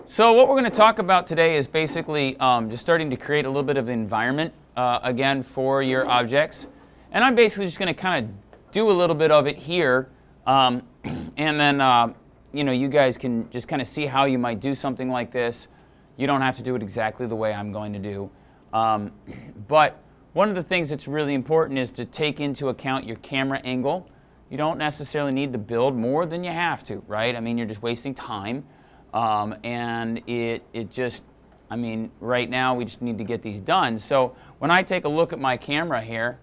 So what we're going to talk about today is basically just starting to create a little bit of environment again for your objects. And I'm basically just going to kind of do a little bit of it here, and then you guys can just kind of see how you might do something like this. You don't have to do it exactly the way I'm going to do. But one of the things that's really important is to take into account your camera angle. You don't necessarily need to build more than you have to, right? I mean, you're just wasting time. And it just, I mean, right now we just need to get these done. So when I take a look at my camera here,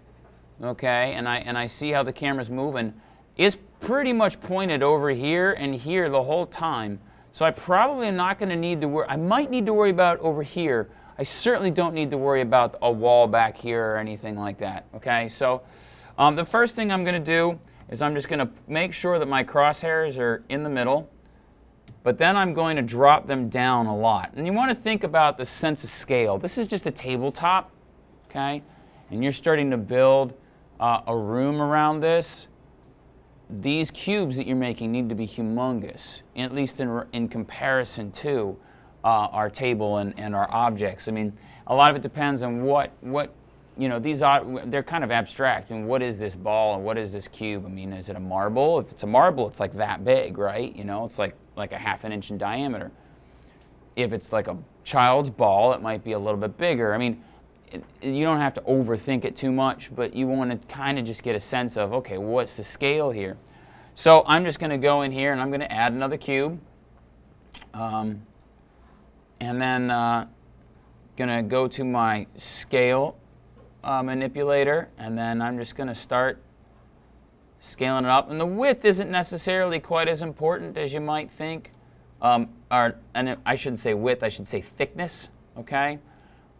okay, and I see how the camera's moving, it's pretty much pointed over here and here the whole time. So I probably am not going to need to worry. I might need to worry about over here. I certainly don't need to worry about a wall back here or anything like that, okay? So the first thing I'm going to do is I'm just going to make sure that my crosshairs are in the middle. But then I'm going to drop them down a lot. And you want to think about the sense of scale. This is just a tabletop, okay? And you're starting to build a room around this. These cubes that you're making need to be humongous, at least in comparison to our table and our objects. I mean, a lot of it depends on what these are. They're kind of abstract. And what is this ball and what is this cube? I mean, is it a marble? If it's a marble, it's like that big, right? You know, it's like a ½ inch in diameter. If it's like a child's ball, it might be a little bit bigger. I mean, you don't have to overthink it too much, but you want to kind of just get a sense of, okay, what's the scale here? So I'm just going to go in here and I'm going to add another cube. And then going to go to my scale manipulator, and then I'm just going to start scaling it up. And the width isn't necessarily quite as important as you might think. And I shouldn't say width, I should say thickness, okay?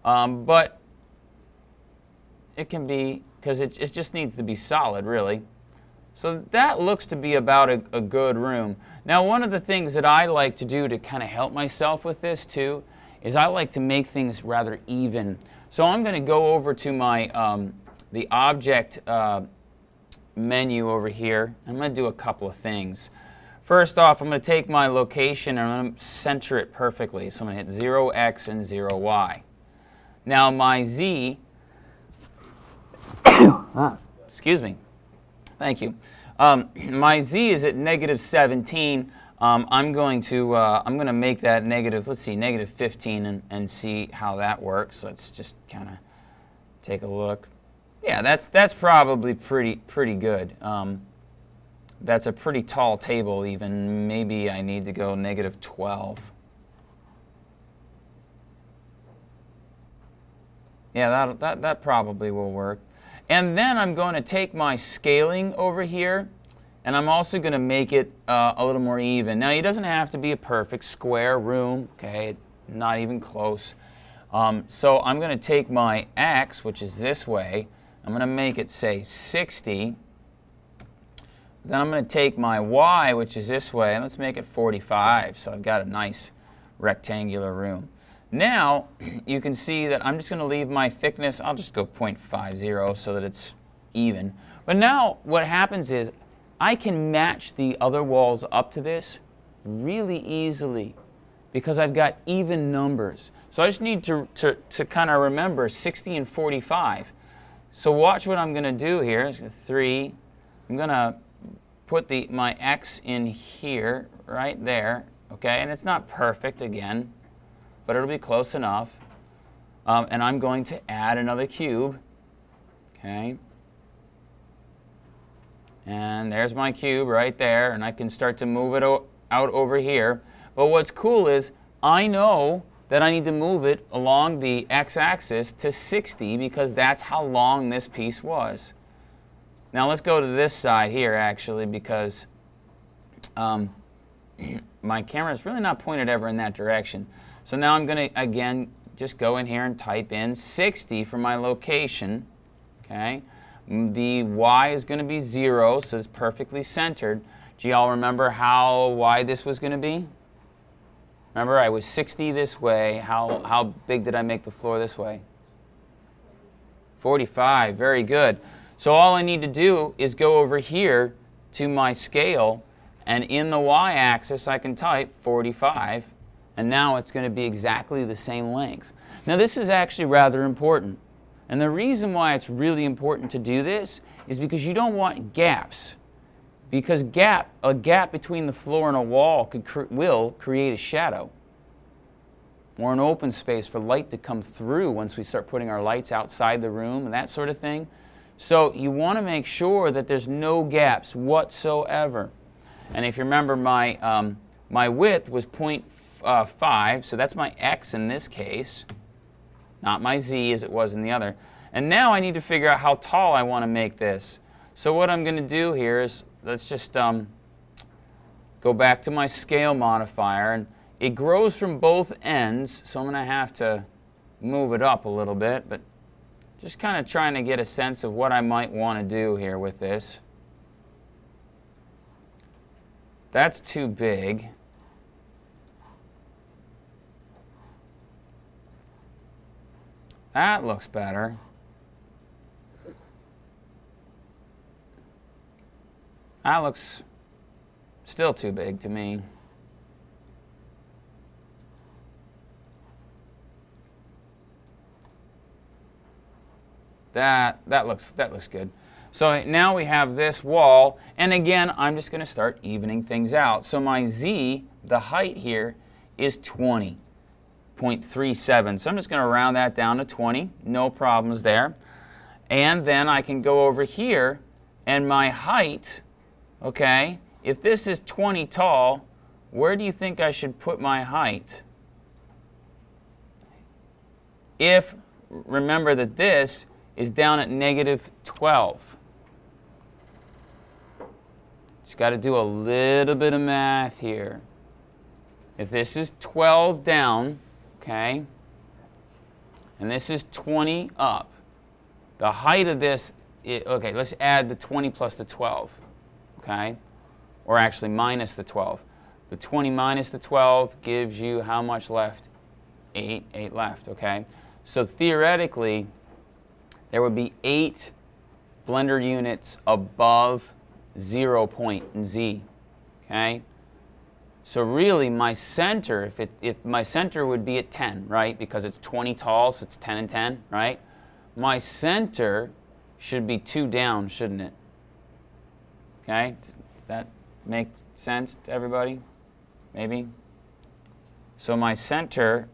But it can be, because it just needs to be solid, really. So that looks to be about a good room. Now, one of the things that I like to do to kind of help myself with this, too, is I like to make things rather even. So I'm going to go over to my the object menu over here. I'm going to do a couple of things. First off, I'm going to take my location and I'm going to center it perfectly. So I'm going to hit 0x and 0y. Now my z, excuse me, thank you. My z is at -17. I'm going to make that negative, let's see, -15 and see how that works. Let's just kind of take a look. Yeah, that's probably pretty good. That's a pretty tall table even. Maybe I need to go -12. Yeah, that probably will work. And then I'm going to take my scaling over here, and I'm also going to make it a little more even. Now, it doesn't have to be a perfect square room, okay? Not even close. So I'm going to take my x, which is this way. I'm going to make it, say, 60. Then I'm going to take my y, which is this way, and let's make it 45. So I've got a nice rectangular room. Now, you can see that I'm just going to leave my thickness. I'll just go 0.50 so that it's even. But now what happens is I can match the other walls up to this really easily because I've got even numbers. So I just need to kind of remember 60 and 45. So watch what I'm going to do here. It's 3. I'm going to put my x in here, right there, okay? And it's not perfect again, but it'll be close enough. And I'm going to add another cube, okay? And there's my cube right there, and I can start to move it out over here. But what's cool is I know that I need to move it along the x-axis to 60 because that's how long this piece was. Now let's go to this side here, actually, because my camera is really not pointed ever in that direction. So now I'm going to, again, just go in here and type in 60 for my location, okay? The y is going to be 0, so it's perfectly centered. Do y'all remember how wide this was going to be? Remember, I was 60 this way. How big did I make the floor this way? 45. Very good. So all I need to do is go over here to my scale, and in the y-axis I can type 45, and now it's going to be exactly the same length. Now this is actually rather important, and the reason why it's really important to do this is because you don't want gaps, because a gap between the floor and a wall will create a shadow or an open space for light to come through once we start putting our lights outside the room and that sort of thing. So you want to make sure that there's no gaps whatsoever. And if you remember, my width was 0.5, so that's my x in this case, not my z as it was in the other. And now I need to figure out how tall I want to make this. So what I'm going to do here is, let's just go back to my scale modifier, and it grows from both ends, so I'm going to have to move it up a little bit, but just kind of trying to get a sense of what I might want to do here with this. That's too big. That looks better. That looks still too big to me. That looks good. So now we have this wall, and again, I'm just going to start evening things out. So my z, the height here, is 20.37. So I'm just going to round that down to 20. No problems there. And then I can go over here, and my height, okay, if this is 20 tall, where do you think I should put my height? If, remember that this is down at -12. Just got to do a little bit of math here. If this is 12 down, okay, and this is 20 up, the height of this, okay, let's add the 20 plus the 12, okay, or actually minus the 12. The 20 minus the 12 gives you how much left? 8 left, okay? So theoretically, there would be 8 blender units above 0 point in z, okay? So really, my center, if my center would be at 10, right? Because it's 20 tall, so it's 10 and 10, right? My center should be 2 down, shouldn't it? Okay? Does that make sense to everybody? Maybe? So my center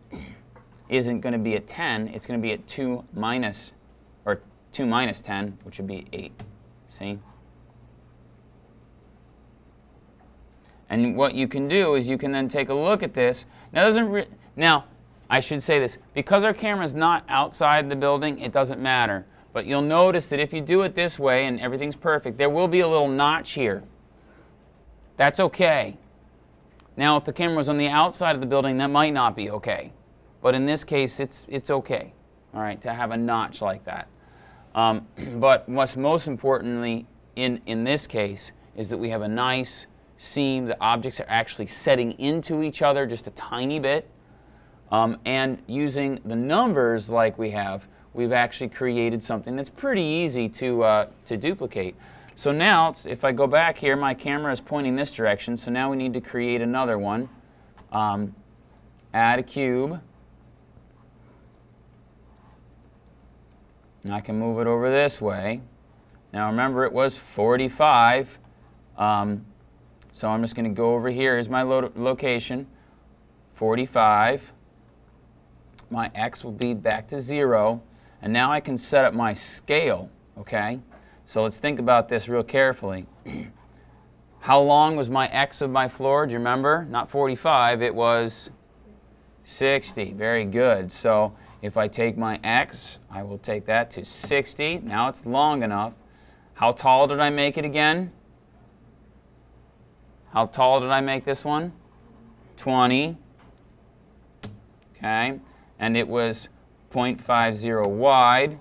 isn't going to be at 10, it's going to be at 2 minus 10, which would be 8. See? And what you can do is you can then take a look at this. Now, I should say this. Because our camera is not outside the building, it doesn't matter. But you'll notice that if you do it this way and everything's perfect, there will be a little notch here. That's okay. Now, if the camera was on the outside of the building, that might not be okay. But in this case, it's okay, all right, to have a notch like that. But what's most importantly in this case is that we have a nice seam. The objects are actually setting into each other just a tiny bit. And using the numbers like we have, we've actually created something that's pretty easy to duplicate. So now, if I go back here, my camera is pointing this direction, so now we need to create another one. Add a cube. And I can move it over this way. Now remember, it was 45. So I'm just going to go over here. Here's my location, 45. My x will be back to 0. And now I can set up my scale, okay? So let's think about this real carefully. How long was my x of my floor? Do you remember? Not 45, it was 60. Very good. So if I take my x, I will take that to 60. Now it's long enough. How tall did I make it again? How tall did I make this one? 20. Okay. And it was 0.50 wide.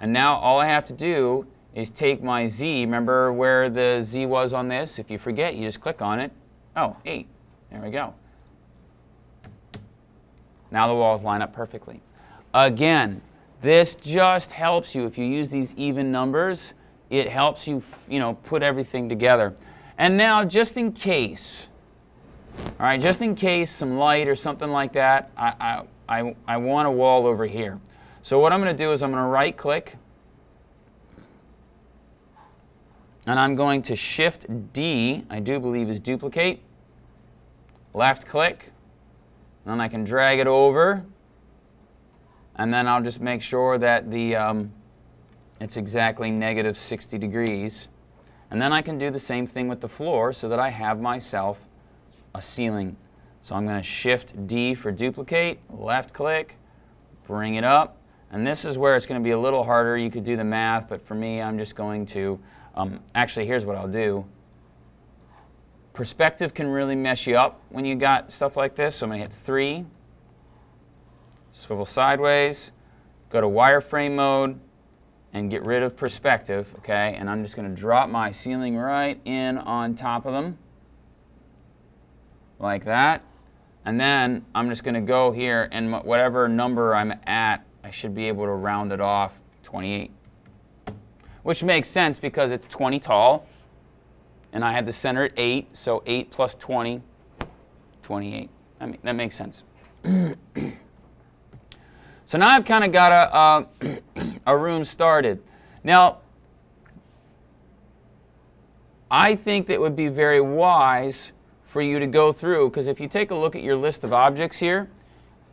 And now all I have to do is take my z. Remember where the z was on this? If you forget, you just click on it. Oh, 8. There we go. Now the walls line up perfectly. Again, this just helps you. If you use these even numbers, it helps you, put everything together. And now, just in case All right, just in case some light or something like that, I want a wall over here. So what I'm going to do is I'm going to right click, and I'm going to Shift D, I do believe is duplicate, left click, and then I can drag it over, and then I'll just make sure that it's exactly negative 60 degrees. And then I can do the same thing with the floor so that I have myself a ceiling. So I'm going to Shift D for duplicate, left click, bring it up, and this is where it's going to be a little harder. You could do the math, but for me I'm just going to, actually here's what I'll do. Perspective can really mess you up when you got stuff like this, so I'm going to hit 3, swivel sideways, go to wireframe mode, and get rid of perspective, okay? And I'm just going to drop my ceiling right in on top of them, like that. And then I'm just going to go here, and whatever number I'm at, I should be able to round it off 28. Which makes sense because it's 20 tall, and I had the center at 8, so 8 plus 20, 28. I mean, that makes sense. So now I've kind of got a room started. Now, I think that it would be very wise for you to go through, because if you take a look at your list of objects here,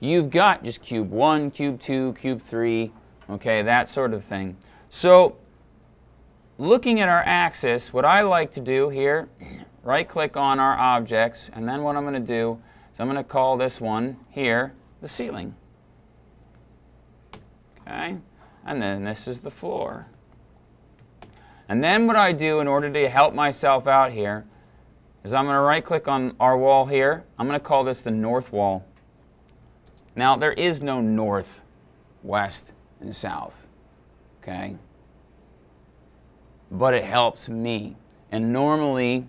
you've got just cube 1, cube 2, cube 3, okay, that sort of thing. So looking at our axis, what I like to do here, right-click on our objects, and then what I'm going to do is I'm going to call this one here the ceiling. Okay, and then this is the floor. And then what I do in order to help myself out here is I'm going to right-click on our wall here. I'm going to call this the north wall. Now, there is no north, west, and south, okay? But it helps me. And normally,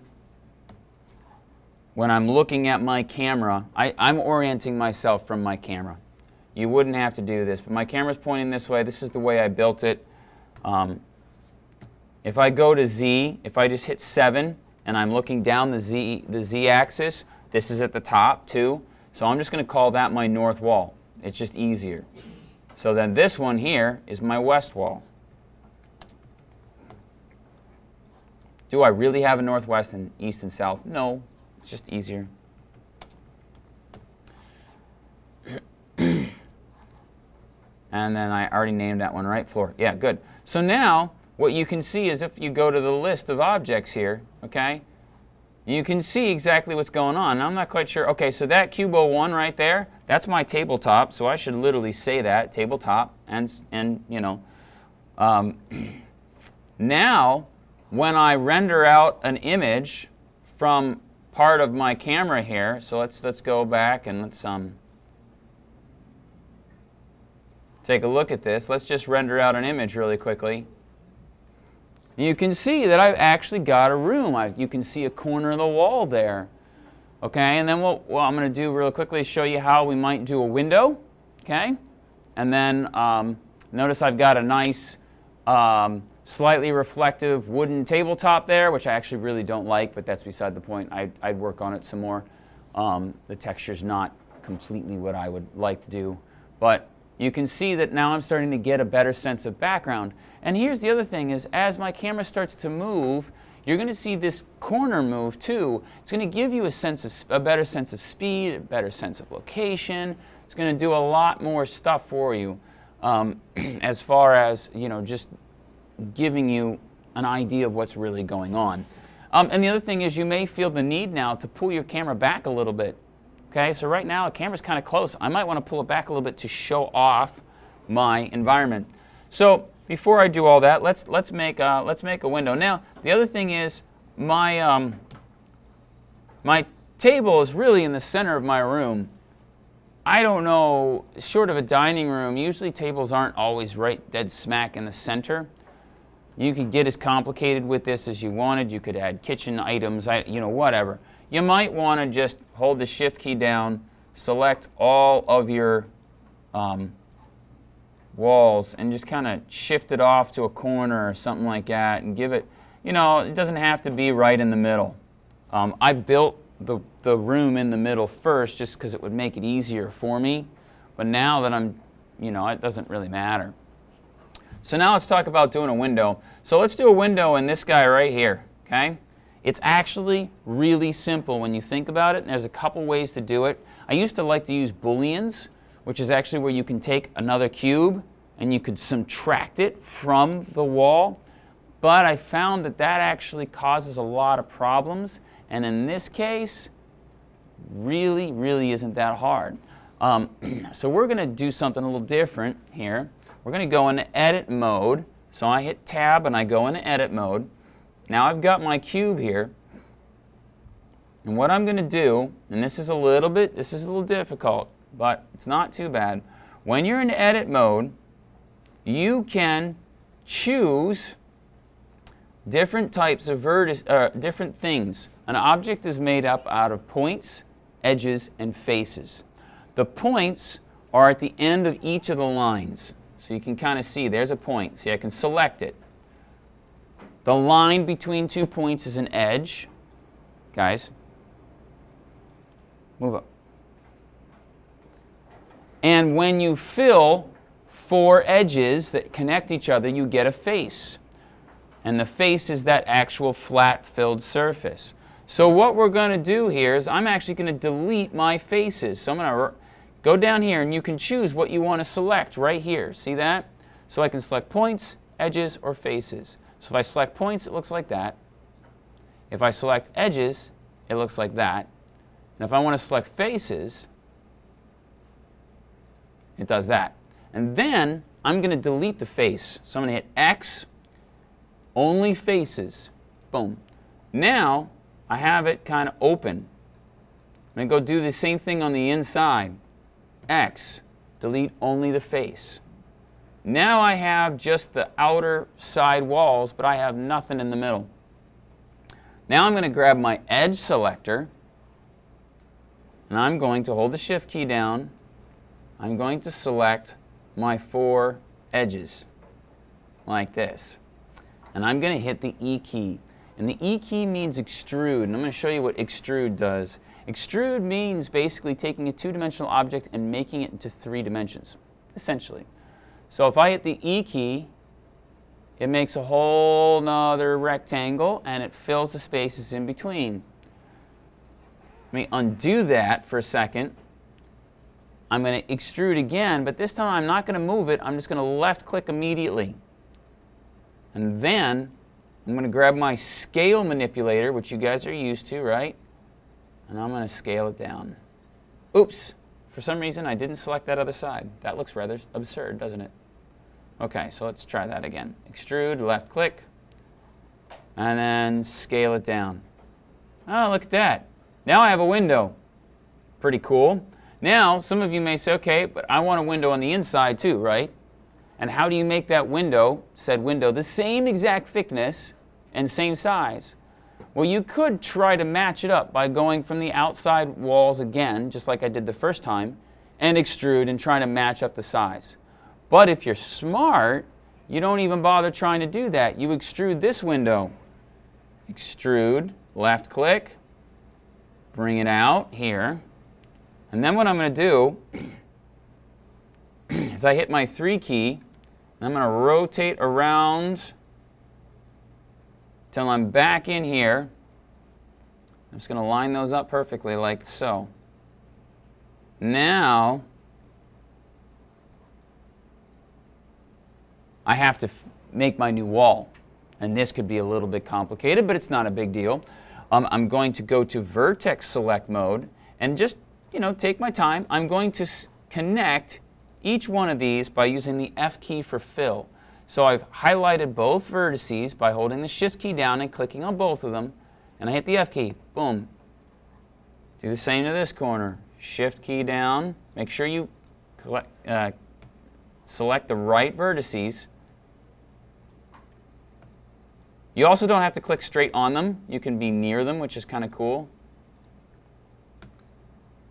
when I'm looking at my camera, I'm orienting myself from my camera. You wouldn't have to do this, but my camera's pointing this way. This is the way I built it. If I go to Z, if I just hit 7 and I'm looking down the Z axis, this is at the top too. So I'm just going to call that my north wall. It's just easier. So then this one here is my west wall. Do I really have a northwest and east and south? No, it's just easier. And then I already named that one, right? Floor. Yeah, good. So now what you can see is if you go to the list of objects here, okay, you can see exactly what's going on. Now, I'm not quite sure. Okay, so that cube 01 right there, that's my tabletop. So I should literally say that, tabletop. And you know, now when I render out an image from part of my camera here, so let's go back and let's take a look at this. Let's just render out an image really quickly. You can see that I've actually got a room. You can see a corner of the wall there. Okay, and then what I'm going to do real quickly is show you how we might do a window. Okay, and then notice I've got a nice slightly reflective wooden tabletop there, which I actually really don't like, but that's beside the point. I'd work on it some more. The texture's not completely what I would like to do, but you can see that now I'm starting to get a better sense of background. And here's the other thing is, as my camera starts to move, you're going to see this corner move too. It's going to give you a better sense of speed, a better sense of location. It's going to do a lot more stuff for you as far as, you know, just giving you an idea of what's really going on. And the other thing is you may feel the need now to pull your camera back a little bit. Okay, so right now the camera's kind of close. I might want to pull it back a little bit to show off my environment. So before I do all that, let's make a window. Now the other thing is my my table is really in the center of my room. I don't know, short of a dining room, usually tables aren't always right dead smack in the center. You could get as complicated with this as you wanted. You could add kitchen items, you know, whatever. You might want to just hold the Shift key down, select all of your walls, and just kind of shift it off to a corner or something like that, and give it, you know, it doesn't have to be right in the middle. I built the room in the middle first just because it would make it easier for me. But now that I'm, it doesn't really matter. So now let's talk about doing a window. So let's do a window in this guy right here, okay? It's actually really simple when you think about it, and there's a couple ways to do it. I used to like to use booleans, which is actually where you can take another cube and you could subtract it from the wall. But I found that that actually causes a lot of problems, and in this case, really isn't that hard. So we're going to do something a little different here. We're going to go into edit mode. So I hit tab and I go into edit mode. Now I've got my cube here. And what I'm going to do, and this is a little difficult, but it's not too bad. When you're in edit mode, you can choose different types of different things. An object is made up out of points, edges, and faces. The points are at the end of each of the lines. So you can kind of see, there's a point. See, I can select it. The line between 2 points is an edge. Guys, move up. And when you fill 4 edges that connect each other, you get a face. And the face is that actual flat filled surface. So what we're going to do here is I'm actually going to delete my faces. So I'm going to go down here, and you can choose what you want to select right here. See that? So I can select points, edges, or faces. So if I select points, it looks like that. If I select edges, it looks like that. And if I want to select faces, it does that. And then I'm going to delete the face. So I'm going to hit X, only faces. Boom. Now I have it kind of open. I'm going to go do the same thing on the inside. X, delete only the face. Now I have just the outer side walls, but I have nothing in the middle. Now I'm going to grab my edge selector, and I'm going to hold the shift key down. I'm going to select my 4 edges like this. And I'm going to hit the E key. And the E key means extrude, and I'm going to show you what extrude does. Extrude means basically taking a 2-dimensional object and making it into 3 dimensions, essentially. So if I hit the E key, it makes a whole nother rectangle, and it fills the spaces in between. Let me undo that for a second. I'm going to extrude again, but this time I'm not going to move it. I'm just going to left-click immediately. And then I'm going to grab my scale manipulator, which you guys are used to, right? And I'm going to scale it down. Oops. For some reason, I didn't select that other side. That looks rather absurd, doesn't it? Okay, so let's try that again. Extrude, left-click, and then scale it down. Oh, look at that. Now I have a window. Pretty cool. Now, some of you may say, okay, but I want a window on the inside too, right? And how do you make that window, said window, the same exact thickness and same size? Well, you could try to match it up by going from the outside walls again, just like I did the first time, and extrude and trying to match up the size. But if you're smart, you don't even bother trying to do that. You extrude this window. Extrude, left click, bring it out here. And then what I'm going to do is I hit my 3 key, and I'm going to rotate around till I'm back in here. I'm just going to line those up perfectly like so. Now I have to make my new wall. And this could be a little bit complicated, but it's not a big deal. I'm going to go to vertex select mode and just, take my time. I'm going to connect each one of these by using the F key for fill. So I've highlighted both vertices by holding the shift key down and clicking on both of them. And I hit the F key. Boom. Do the same to this corner. Shift key down. Make sure you select the right vertices. You also don't have to click straight on them. You can be near them, which is kind of cool.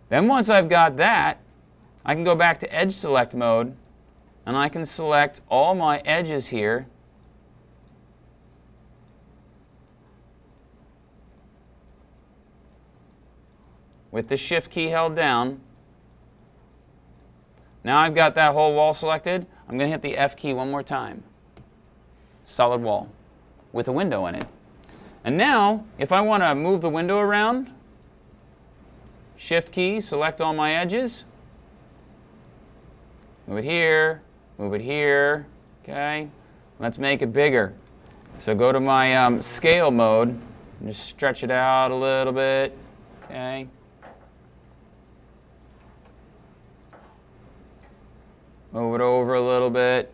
Then once I've got that, I can go back to edge select mode, and I can select all my edges here. with the Shift key held down. Now I've got that whole wall selected. I'm going to hit the F key one more time. Solid wall with a window in it. And now, if I want to move the window around, Shift key, select all my edges. Move it here, move it here. Okay, let's make it bigger. So go to my scale mode and just stretch it out a little bit. Okay. Move it over a little bit.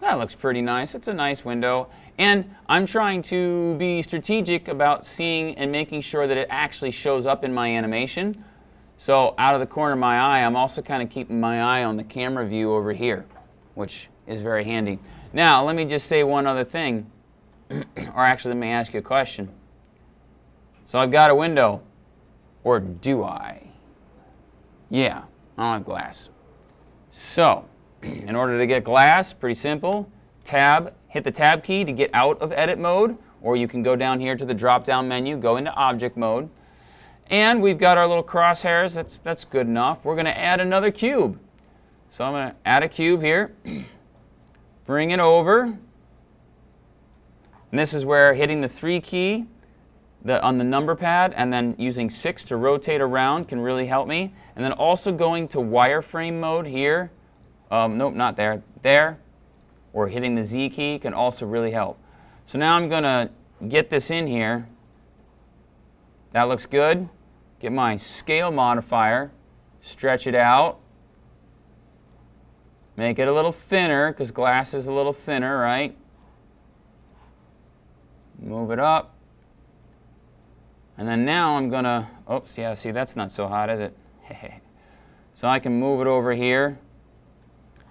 That looks pretty nice. It's a nice window. And I'm trying to be strategic about seeing and making sure that it actually shows up in my animation. So out of the corner of my eye, I'm also kind of keeping my eye on the camera view over here, which is very handy. Now, let me just say one other thing. Or actually, let me ask you a question. So I've got a window. Or do I? Yeah, I don't have glass. So, in order to get glass, pretty simple. Tab, hit the Tab key to get out of edit mode, or you can go down here to the drop-down menu, go into object mode. And we've got our little crosshairs. That's good enough. We're going to add another cube. So I'm going to add a cube here. Bring it over. And this is where hitting the 3 key on the number pad and then using 6 to rotate around can really help me. And then also going to wireframe mode here. Nope, not there. There. Or hitting the Z key can also really help. So now I'm going to get this in here. That looks good. Get my scale modifier. Stretch it out. Make it a little thinner, because glass is a little thinner, right? Move it up. And then now I'm going to, oops, yeah, see, that's not so hot, is it? So I can move it over here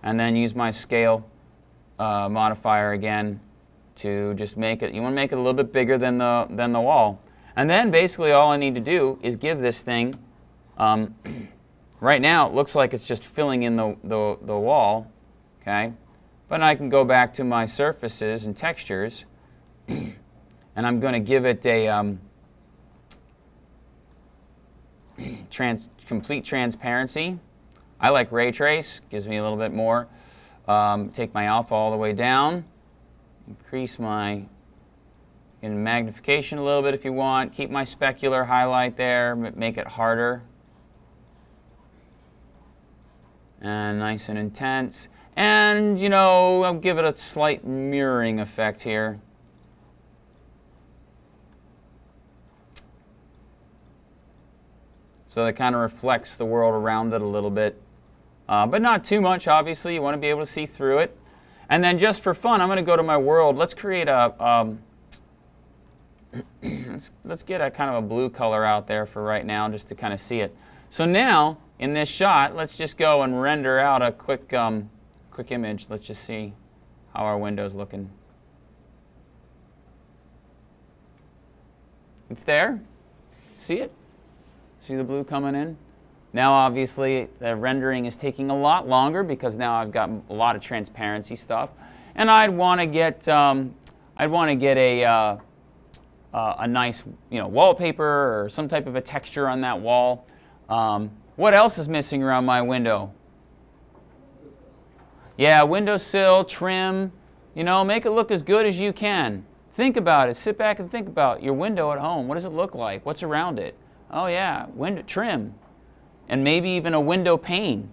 and then use my scale modifier again to just make it, you want to make it a little bit bigger than the wall. And then basically all I need to do is give this thing, right now it looks like it's just filling in the wall, okay? But I can go back to my surfaces and textures and I'm going to give it a complete transparency. I like ray trace, gives me a little bit more. Take my alpha all the way down, increase my magnification a little bit if you want, keep my specular highlight there, make it harder. And nice and intense. And, you know, I'll give it a slight mirroring effect here. So it kind of reflects the world around it a little bit. But not too much, obviously. You want to be able to see through it. And then just for fun, I'm going to go to my world. Let's create a, let's get a kind of a blue color out there for right now, just to kind of see it. So now, in this shot, let's just go and render out a quick image. Let's just see how our window's looking. It's there. See it? See the blue coming in? Now, obviously, the rendering is taking a lot longer because now I've got a lot of transparency stuff, and I'd want to get a nice, you know, wallpaper or some type of a texture on that wall. What else is missing around my window? Yeah, windowsill, trim. You know, make it look as good as you can. Think about it. Sit back and think about your window at home. What does it look like? What's around it? Oh yeah, window trim. And maybe even a window pane.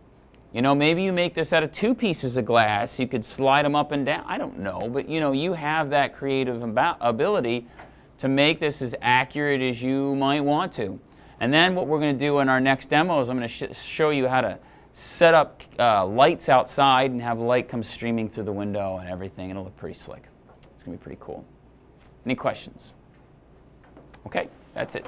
You know, maybe you make this out of 2 pieces of glass. You could slide them up and down. I don't know, but you know, you have that creative ability to make this as accurate as you might want to. And then what we're going to do in our next demo is I'm going to show you how to set up lights outside and have light come streaming through the window and everything. It'll look pretty slick. It's going to be pretty cool. Any questions? Okay, that's it.